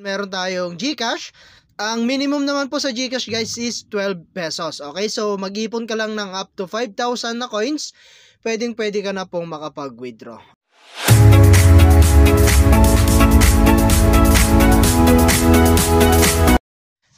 meron tayong GCash. Ang minimum naman po sa GCash guys is 12 pesos. Okay, so mag-ipon ka lang ng up to 5,000 na coins. Pwede ka na pong makapag-withdraw.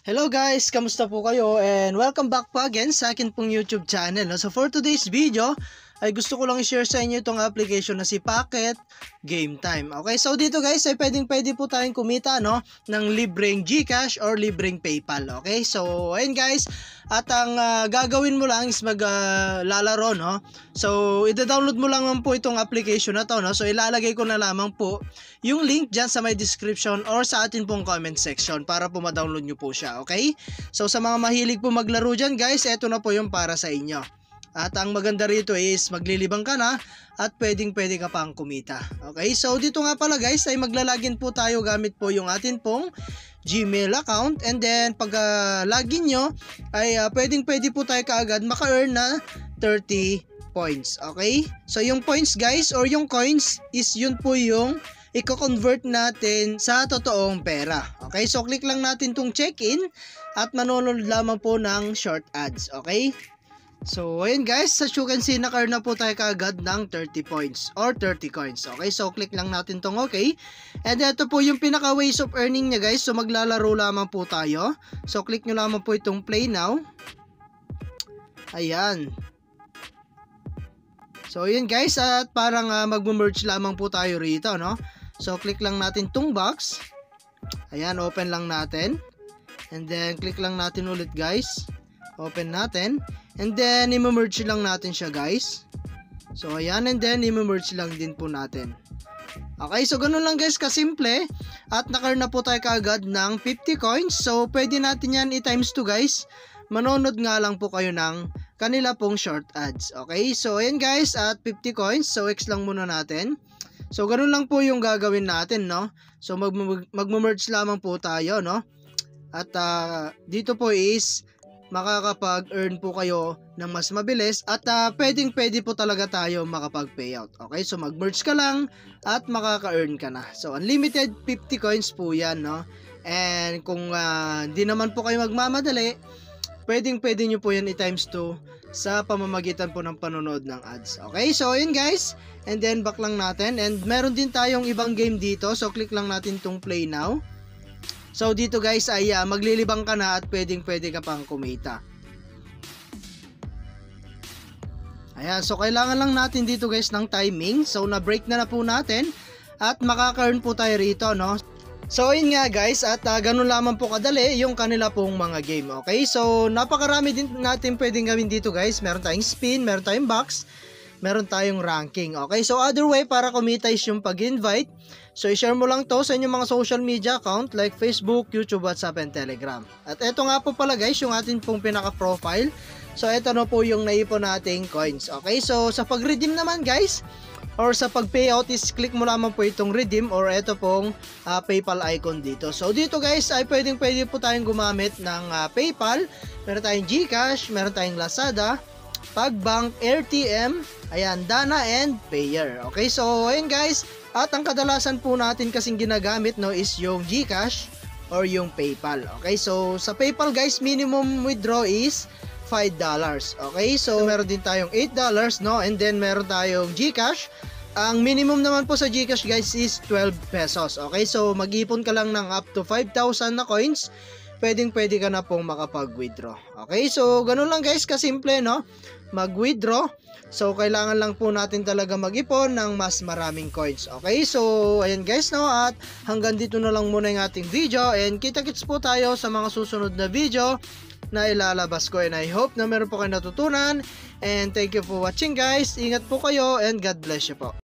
Hello guys, kamusta po kayo? And welcome back po again sa akin pong YouTube channel. So for today's video, ay gusto ko lang i-share sa inyo itong application na si Pocket Game Time. Okay, so dito guys ay pwede po tayong kumita ng libreng GCash or libreng PayPal. Okay, so ayun guys, at ang gagawin mo lang is maglalaro So i-download mo lang po itong application na to So ilalagay ko na lamang po yung link dyan sa my description or sa atin pong comment section para po ma-download nyo po siya. Okay, so sa mga mahilig po maglaro dyan guys, eto na po yung para sa inyo. At ang maganda rito is maglilibang ka na at pwede ka pang kumita. Okay, so dito nga pala guys ay maglalagin po tayo gamit po yung atin pong Gmail account. And then pag login nyo ay pwede po tayo kaagad maka-earn na 30 points. Okay, so yung points guys or yung coins is yun po yung i-convert natin sa totoong pera. Okay, so click lang natin tong check-in at manonood lamang po ng short ads. Okay, so ayun guys, as you can see naka-earn na po tayo kaagad ng 30 points or 30 coins. Okay, so click lang natin tong okay. And ito po yung pinaka ways of earning niya guys. So maglalaro lamang po tayo. So click nyo lamang po itong play now. Ayan. So yun guys, at parang mag-merge lamang po tayo rito So click lang natin tong box. Ayan, open lang natin. And then click lang natin ulit guys. Open natin. And then i-merge lang natin siya guys. So ayan, and then i-merge lang din po natin. Okay, so ganun lang guys kasimple. At naka-earn na po tayo kaagad ng 50 coins. So pwede natin yan i-times 2 guys. Manonood nga lang po kayo ng kanila pong short ads. Okay, so ayan guys, at 50 coins. So X lang muna natin. So ganun lang po yung gagawin natin So mag-merge lamang po tayo At dito po is makakapag-earn po kayo ng mas mabilis at pwede po talaga tayo makapag-payout. Okay, so mag-merge ka lang at makaka-earn ka na. So unlimited 50 coins po yan And kung di naman po kayo magmamadali, pwede nyo po yan i-times 2 sa pamamagitan po ng panonood ng ads. Okay, so yun guys, and then back lang natin, and meron din tayong ibang game dito. So click lang natin tong play now. So dito guys ay maglilibang ka na at pwede ka pang kumita. Ayan, so kailangan lang natin dito guys ng timing. So na-break na po natin at makaka-earn po tayo rito So ayun nga guys, at ganun lamang po kadali yung kanila pong mga game. Okay, so napakarami din natin pwedeng gawin dito guys. Meron tayong spin, meron tayong box, meron tayong ranking. Okay, so other way para kumita is yung pag-invite. So i-share mo lang to sa inyong mga social media account like Facebook, YouTube, WhatsApp, and Telegram. At eto nga po pala guys yung atin pong pinaka-profile. So eto na po yung naipon nating coins. Okay, so sa pag-redeem naman guys, or sa pag-payout is click mo lamang po itong redeem or ito pong PayPal icon dito. So dito guys ay pwede po tayong gumamit ng PayPal, meron tayong GCash, meron tayong Lazada, Pagbank, RTM, ayan, Dana, and Payer. Okay, so ayun guys, at ang kadalasan po natin kasing ginagamit is yung GCash or yung PayPal. Okay, so sa PayPal guys, minimum withdraw is $5. Okay, so meron din tayong $8 and then meron tayong GCash. Ang minimum naman po sa GCash guys is 12 pesos. Okay, so mag-ipon ka lang ng up to 5,000 na coins. Pwede ka na pong makapag-withdraw. Okay, so ganun lang guys kasimple mag-withdraw. So kailangan lang po natin talaga mag-ipon ng mas maraming coins. Okay, so ayan guys at hanggang dito na lang muna yung ating video, and kita-kits po tayo sa mga susunod na video na ilalabas ko, and I hope na meron po kayo natutunan, and thank you for watching guys. Ingat po kayo and God bless you po.